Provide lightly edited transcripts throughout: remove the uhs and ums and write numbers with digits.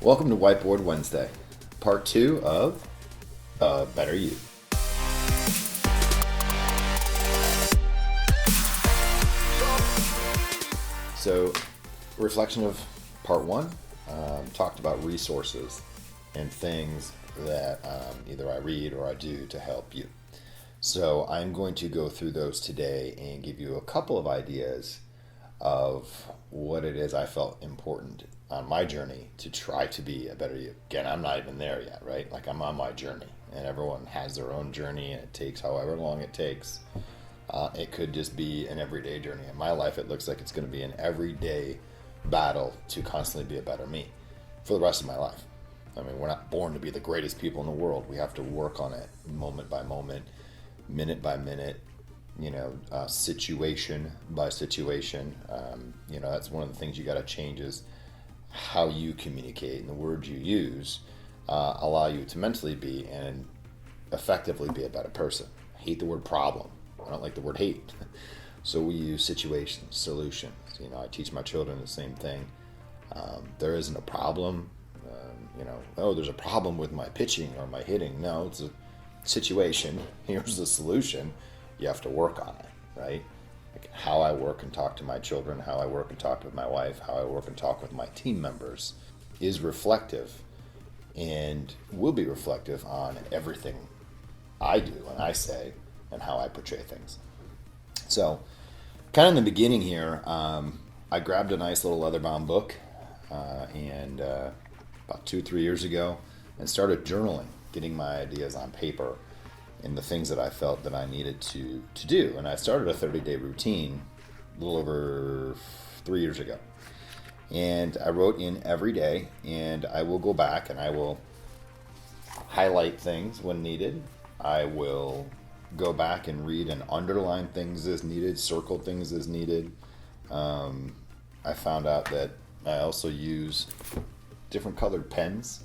Welcome to Whiteboard Wednesday, part 2 of Better You. So, reflection of part 1 talked about resources and things that either I read or I do to help you. So, I'm going to go through those today and give you a couple of ideas of what it is I felt important on my journey to try to be a better you. Again, I'm not even there yet, right? Like, I'm on my journey, and everyone has their own journey, and it takes however long it takes. It could just be an everyday journey. In my life, it looks like it's going to be an everyday battle to constantly be a better me for the rest of my life. I mean, we're not born to be the greatest people in the world. We have to work on it moment by moment, minute by minute, situation by situation. That's one of the things you got to change is how you communicate, and the words you use allow you to mentally be and effectively be a better person. I hate the word problem. I don't like the word hate. So we use situations, solutions. I teach my children the same thing. There isn't a problem. There's a problem with my pitching or my hitting. No, it's a situation. Here's the solution. You have to work on it, right? Like how I work and talk to my children, how I work and talk with my wife, how I work and talk with my team members is reflective and will be reflective on everything I do and I say and how I portray things. So, kind of in the beginning here, I grabbed a nice little leather-bound book and about 2-3 years ago and started journaling, getting my ideas on paper and the things that I felt that I needed to do. And I started a 30-day routine a little over 3 years ago. And I wrote in every day, and I will go back and I will highlight things when needed. I will go back and read and underline things as needed, circle things as needed. I found out that I also use different colored pens,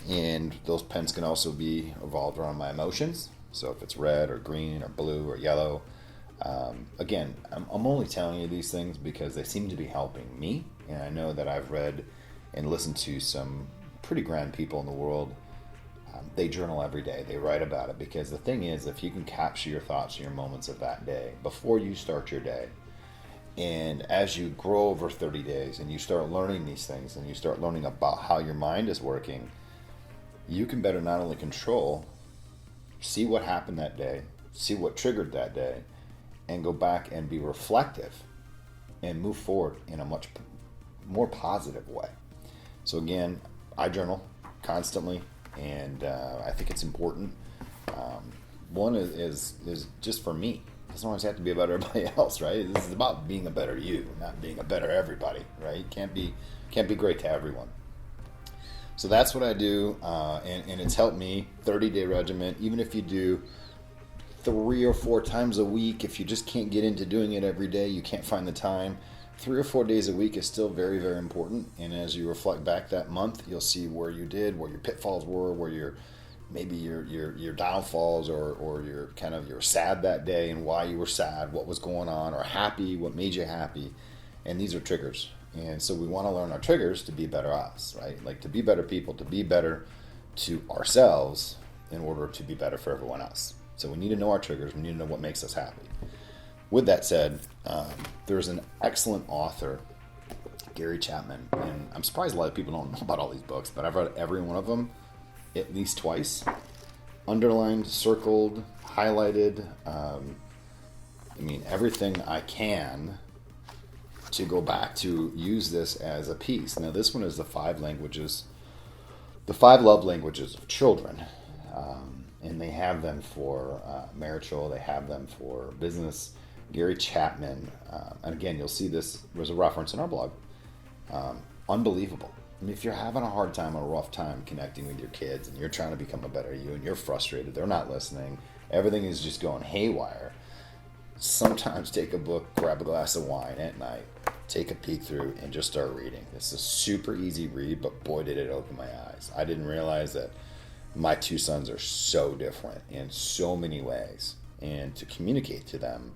and those pens can also be evolved around my emotions. So if it's red or green or blue or yellow, again, I'm only telling you these things because they seem to be helping me. And I know that I've read and listened to some pretty grand people in the world. They journal every day. They write about it, because the thing is, if you can capture your thoughts and your moments of that day before you start your day, and as you grow over 30 days and you start learning these things and you start learning about how your mind is working, you can better not only control, see what happened that day, see what triggered that day, and go back and be reflective and move forward in a much more positive way. So again, I journal constantly, and I think it's important. One is just for me. It doesn't always have to be about everybody else, right? This is about being a better you, not being a better everybody, right? Can't be great to everyone. So that's what I do, and it's helped me. 30-day regimen. Even if you do 3 or 4 times a week, if you just can't get into doing it every day, you can't find the time, 3 or 4 days a week is still very, very important. And as you reflect back that month, you'll see where you did, where your pitfalls were, where your downfalls, or you're sad that day and why you were sad, what was going on, or happy, what made you happy. And these are triggers. And so we want to learn our triggers to be better us, right? Like to be better people, to be better to ourselves in order to be better for everyone else. So we need to know our triggers. We need to know what makes us happy. With that said, there's an excellent author, Gary Chapman, and I'm surprised a lot of people don't know about all these books, but I've read every one of them at least twice. Underlined, circled, highlighted, everything I can to go back to use this as a piece. Now this one is the 5 love languages of children. And they have them for marital, they have them for business. Gary Chapman, and again, you'll see this was a reference in our blog. Unbelievable. I mean, if you're having a hard time or a rough time connecting with your kids and you're trying to become a better you and you're frustrated, they're not listening, everything is just going haywire, sometimes take a book, grab a glass of wine at night, take a peek through and just start reading. It's a super easy read, but boy, did it open my eyes. I didn't realize that my 2 sons are so different in so many ways, and to communicate to them,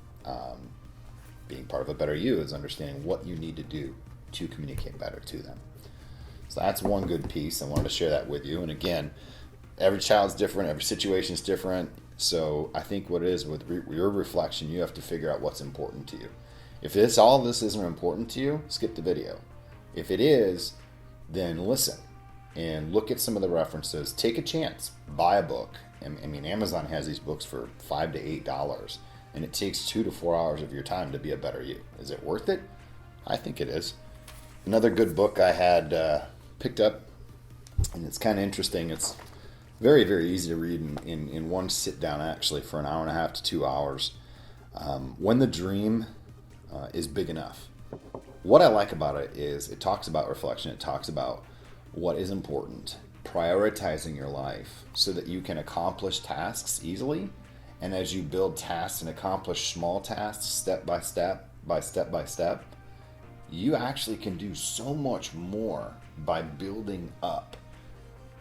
being part of a better you is understanding what you need to do to communicate better to them. So that's one good piece. I wanted to share that with you. And again, every child's different, every situation's different. So I think what it is with your reflection, you have to figure out what's important to you. If all this isn't important to you, skip the video. If it is, then listen and look at some of the references. Take a chance. Buy a book. I mean, Amazon has these books for $5 to $8, and it takes 2 to 4 hours of your time to be a better you. Is it worth it? I think it is. Another good book I had picked up, and it's kind of interesting. It's very, very easy to read in one sit down, actually, for an hour and a half to 2 hours. When the Dream is Big Enough. What I like about it is it talks about reflection. It talks about what is important, prioritizing your life so that you can accomplish tasks easily. And as you build tasks and accomplish small tasks step by step, you actually can do so much more by building up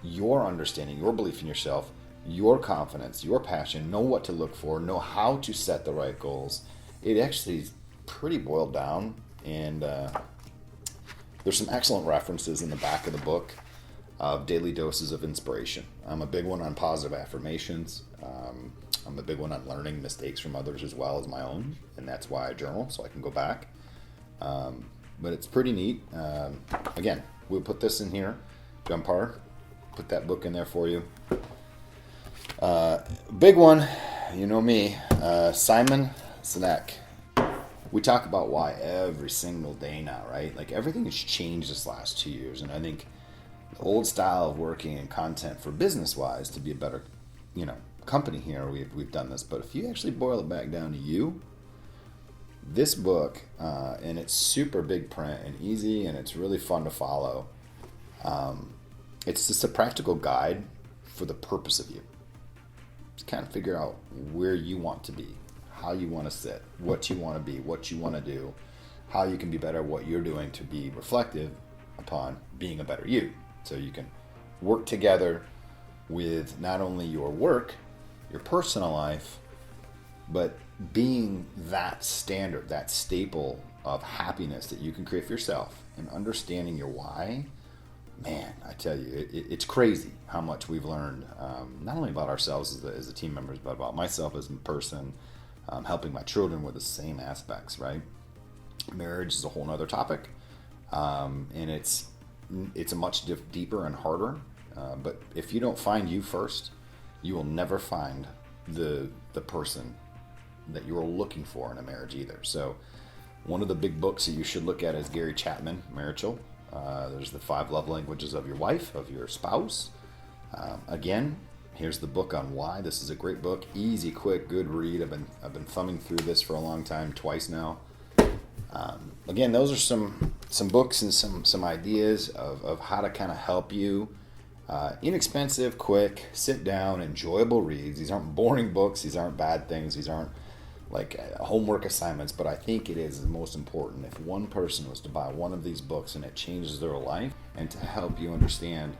your understanding, your belief in yourself, your confidence, your passion, know what to look for, know how to set the right goals. It actually is pretty boiled down, and there's some excellent references in the back of the book of daily doses of inspiration. I'm a big one on positive affirmations. I'm a big one on learning mistakes from others as well as my own, and that's why I journal, so I can go back. But it's pretty neat. Again, we'll put this in here. Jumpar, put that book in there for you. Big one, you know me, Simon Sinek. We talk about why every single day now, right? Like, everything has changed this last 2 years, and I think the old style of working in content for business-wise to be a better, company here, we've done this. But if you actually boil it back down to you, this book, and it's super big print and easy, and it's really fun to follow. It's just a practical guide for the purpose of you. Just kind of figure out where you want to be, how you want to sit, what you want to be, what you want to do, how you can be better at what you're doing to be reflective upon being a better you. So you can work together with not only your work, your personal life, but being that standard, that staple of happiness that you can create for yourself, and understanding your why. Man, I tell you, it's crazy how much we've learned, not only about ourselves as the team members, but about myself as a person, helping my children with the same aspects, right? Marriage is a whole nother topic, and it's a much deeper and harder, but if you don't find you first, you will never find the person that you're looking for in a marriage either. So one of the big books that you should look at is Gary Chapman, Marital. There's the 5 love languages of your wife, of your spouse. Again, here's the book on why. This is a great book, easy, quick, good read. I've been thumbing through this for a long time, twice now. Again, those are some books and some ideas of how to kind of help you. Inexpensive, quick, sit down, enjoyable reads. These aren't boring books. These aren't bad things. These aren't like homework assignments, but I think it is the most important. If one person was to buy one of these books and it changes their life, and to help you understand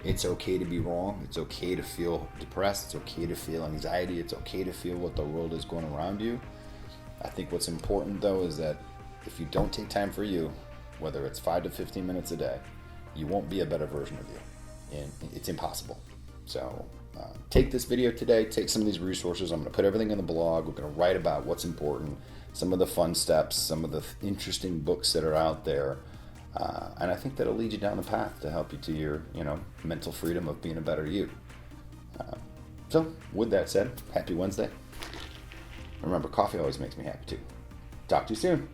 it's okay to be wrong, it's okay to feel depressed, it's okay to feel anxiety, it's okay to feel what the world is going around you. I think what's important though is that if you don't take time for you, whether it's 5 to 15 minutes a day, you won't be a better version of you, and it's impossible. So take this video today, take some of these resources. I'm going to put everything in the blog. We're going to write about what's important, some of the fun steps, some of the interesting books that are out there. And I think that'll lead you down the path to help you to your, mental freedom of being a better you. So with that said, happy Wednesday. Remember, coffee always makes me happy too. Talk to you soon.